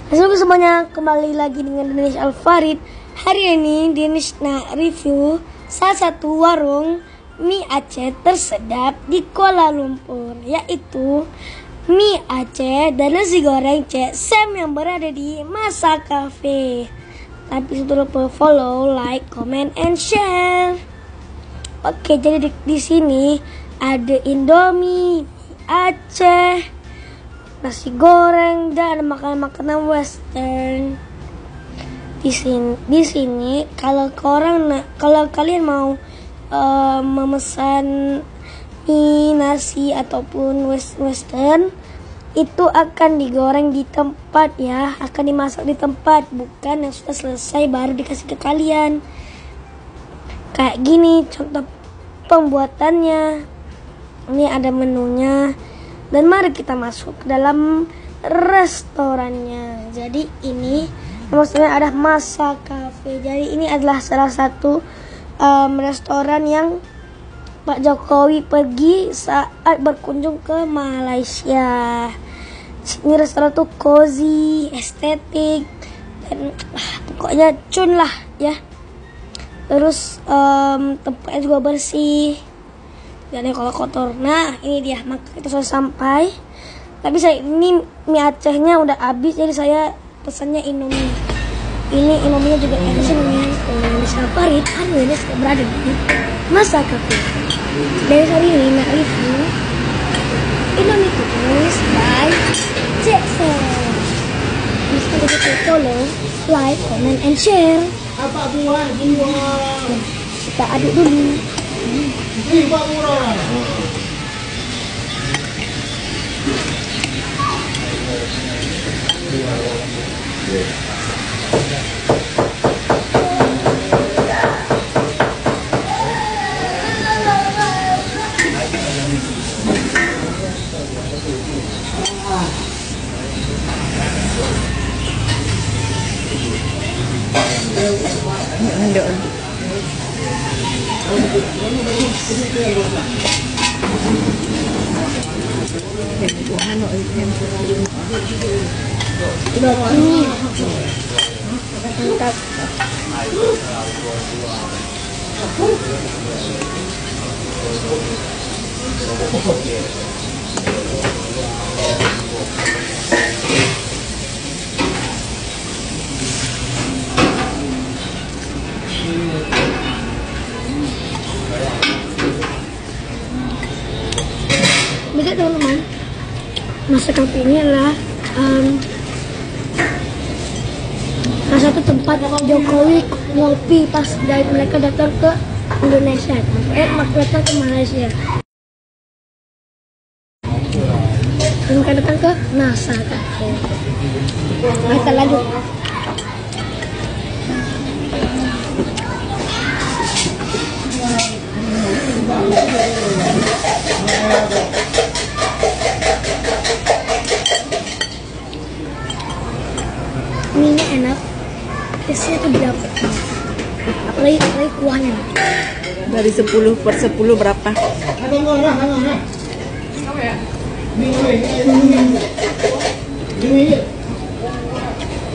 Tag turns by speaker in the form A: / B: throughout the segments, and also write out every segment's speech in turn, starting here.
A: Halo semuanya, kembali lagi dengan Danish Alfarid. Hari ini Danish nak review salah satu warung mie Aceh tersedap di Kuala Lumpur, yaitu mie Aceh dan nasi goreng Cek Sam yang berada di Masa Cafe. Tapi sebelum lupa follow, like, comment, and share. Oke, jadi di sini ada Indomie, mie Aceh, nasi goreng dan makanan-makanan western. Di sini kalau kalian mau memesan mie, nasi ataupun western, itu akan digoreng di tempat ya, akan dimasak di tempat, bukan yang sudah selesai baru dikasih ke kalian. Kayak gini contoh pembuatannya. Ini ada menunya. Dan mari kita masuk ke dalam restorannya. Jadi ini maksudnya ada Masa Cafe. Jadi ini adalah salah satu restoran yang Pak Jokowi pergi saat berkunjung ke Malaysia. Ini restoran tuh cozy, estetik, dan pokoknya cun lah ya. Terus tempatnya juga bersih. Jadi kalau kotor, nah ini dia, maka kita sudah sampai. Tapi ini mie Acehnya udah habis, jadi saya pesannya Indomie. Ini Indominya juga enak sih namanya Danish Alfarid. Hari ini saya berada di Masa Cafe. Dari hari ini nak review Indomie tulis by Cek Sam. Bisa kita follow, like, comment, and share.
B: Apa buah?
A: Kita aduk dulu.
B: Lima murah.
A: Mantap. Bisa teman-teman, Masa Cafe ini adalah salah satu tempat Jokowi ngopi pas dari mereka datang ke Indonesia, datang ke Malaysia. Mereka datang ke Masa Cafe. Kita lanjut. Mie-nya enak, taste-nya tuh dapet, apalagi kuahnya.
C: Dari 10/10 berapa?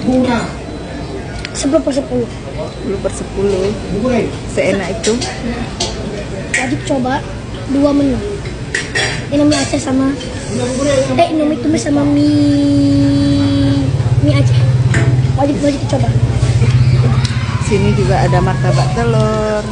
B: Bunga.
A: 10/10.
C: 10/10. Seenak itu.
A: Wajib coba 2 menu. Indomie Aceh sama Indomie tumis sama mie Aceh. Wajib dicoba.
C: Sini juga ada martabak telur.